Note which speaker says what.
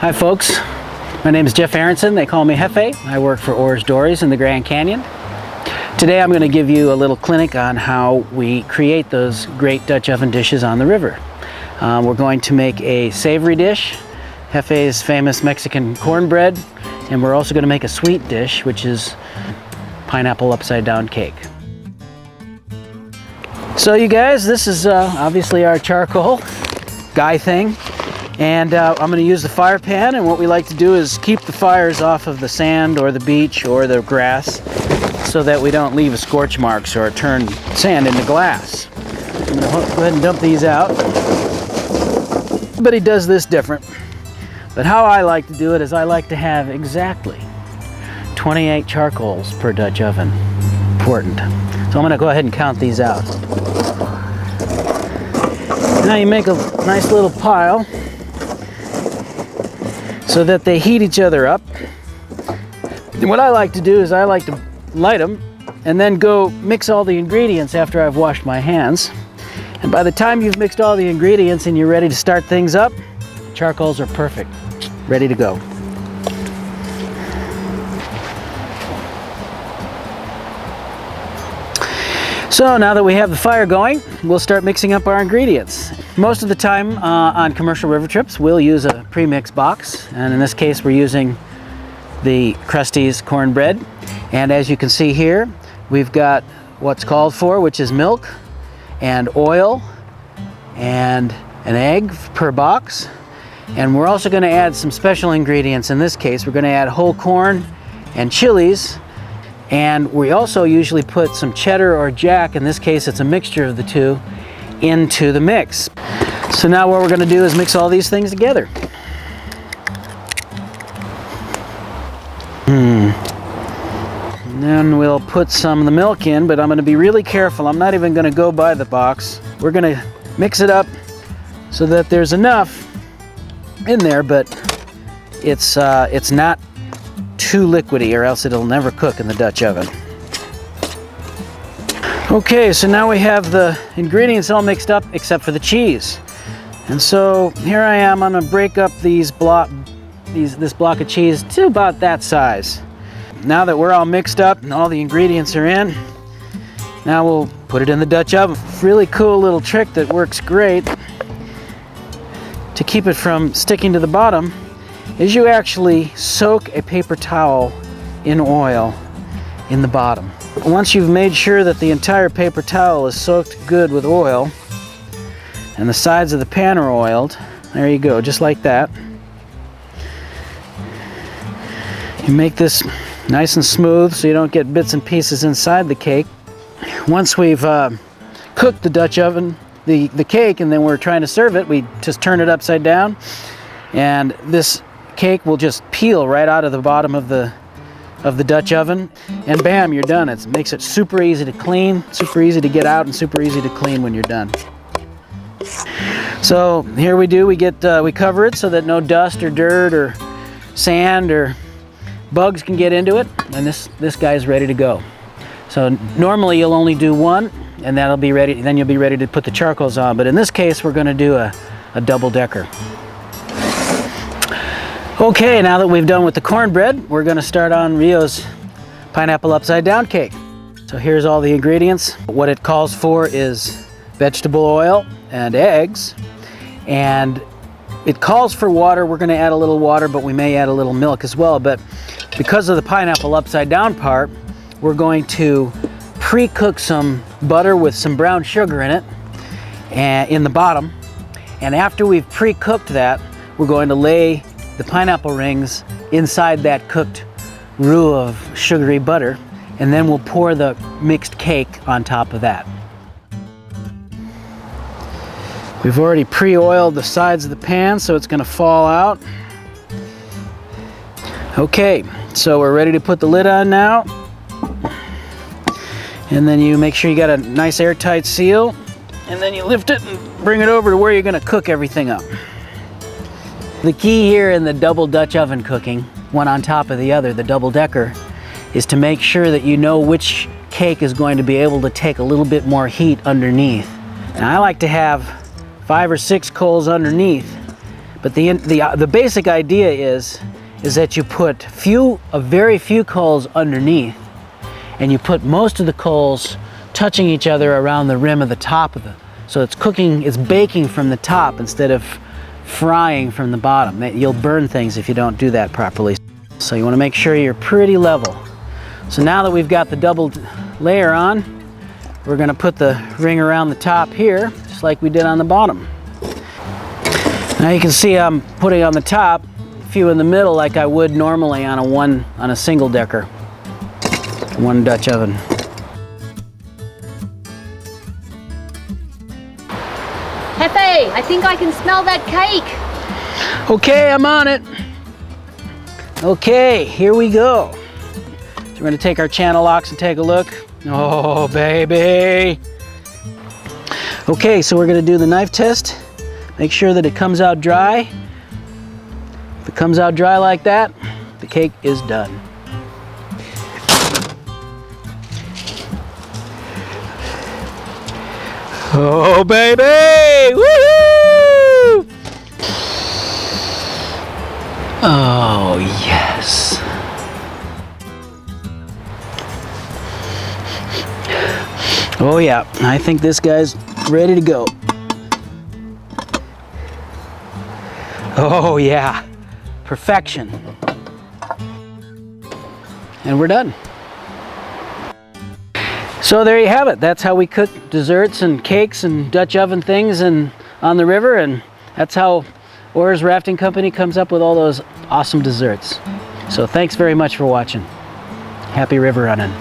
Speaker 1: Hi folks, my name is Jeffe Aronson. They call me Jeffe. I work for OARS Dories in the Grand Canyon. Today I'm going to give you a little clinic on how we create those great Dutch oven dishes on the river. We're going to make a savory dish, Jeffe's famous Mexican cornbread, and we're also going to make a sweet dish, which is pineapple upside down cake. So you guys, this is obviously our charcoal guy thing. And I'm going to use the fire pan, and what we like to do is keep the fires off of the sand or the beach or the grass so that we don't leave scorch marks or turn sand into glass. I'm going to go ahead and dump these out. Everybody does this different, but how I like to do it is I like to have exactly 28 charcoals per Dutch oven. Important. So I'm going to go ahead and count these out. Now you make a nice little pile so that they heat each other up. And what I like to do is I like to light them and then go mix all the ingredients after I've washed my hands. And by the time you've mixed all the ingredients and you're ready to start things up, charcoals are perfect, ready to go. So now that we have the fire going, we'll start mixing up our ingredients. Most of the time on commercial river trips, we'll use a pre-mix box, and in this case we're using the Krusty's cornbread. And as you can see here, we've got what's called for, which is milk and oil and an egg per box. And we're also going to add some special ingredients. In this case, we're going to add whole corn and chilies. And we also usually put some cheddar or jack, in this case it's a mixture of the two, into the mix. So now what we're going to do is mix all these things together. And then we'll put some of the milk in, but I'm going to be really careful. I'm not even going to go by the box. We're going to mix it up so that there's enough in there, but it's not too liquidy, or else it'll never cook in the Dutch oven. Okay, so now we have the ingredients all mixed up except for the cheese. And so here I am, I'm going to break up this block of cheese to about that size. Now that we're all mixed up and all the ingredients are in, now we'll put it in the Dutch oven. Really cool little trick that works great to keep it from sticking to the bottom is you actually soak a paper towel in oil in the bottom. Once you've made sure that the entire paper towel is soaked good with oil and the sides of the pan are oiled, there you go, just like that. You make this nice and smooth so you don't get bits and pieces inside the cake. Once we've cooked the Dutch oven, the cake, and then we're trying to serve it, we just turn it upside down, and this cake will just peel right out of the bottom of the Dutch oven, and bam, you're done. It makes it super easy to clean, super easy to get out, and super easy to clean when you're done. So here we cover it so that no dust or dirt or sand or bugs can get into it, and this guy's ready to go. So normally you'll only do one, and that'll be ready. Then you'll be ready to put the charcoals on. But in this case, we're going to do a double-decker. Okay, now that we've done with the cornbread, we're going to start on Rio's pineapple upside down cake. So here's all the ingredients. What it calls for is vegetable oil and eggs, and it calls for water. We're going to add a little water, but we may add a little milk as well. But because of the pineapple upside down part, we're going to pre-cook some butter with some brown sugar in it and in the bottom. And after we've pre-cooked that, we're going to lay the pineapple rings inside that cooked roux of sugary butter, and then we'll pour the mixed cake on top of that. We've already pre-oiled the sides of the pan, so it's going to fall out. Okay, so we're ready to put the lid on now. And then you make sure you got a nice airtight seal, and then you lift it and bring it over to where you're going to cook everything up. The key here in the double Dutch oven cooking, one on top of the other, the double-decker, is to make sure that you know which cake is going to be able to take a little bit more heat underneath. And I like to have 5 or 6 coals underneath, But the basic idea is that you put very few coals underneath, and you put most of the coals touching each other around the rim of the top of so it's baking from the top instead of frying from the bottom. You'll burn things if you don't do that properly. So you want to make sure you're pretty level. So now that we've got the double layer on, we're going to put the ring around the top here, just like we did on the bottom. Now you can see I'm putting on the top, a few in the middle like I would normally on a single decker, one Dutch oven.
Speaker 2: Jeffe, I think I can smell that cake.
Speaker 1: Okay, I'm on it. Okay, here we go. So we're going to take our channel locks and take a look. Oh, baby. Okay, so we're going to do the knife test. Make sure that it comes out dry. If it comes out dry like that, the cake is done. Oh, baby! Woohoo! Oh, yes. Oh, yeah. I think this guy's ready to go. Oh, yeah. Perfection. And we're done. So there you have it. That's how we cook desserts and cakes and Dutch oven things on the river, and that's how OARS Rafting Company comes up with all those awesome desserts. So thanks very much for watching. Happy river running.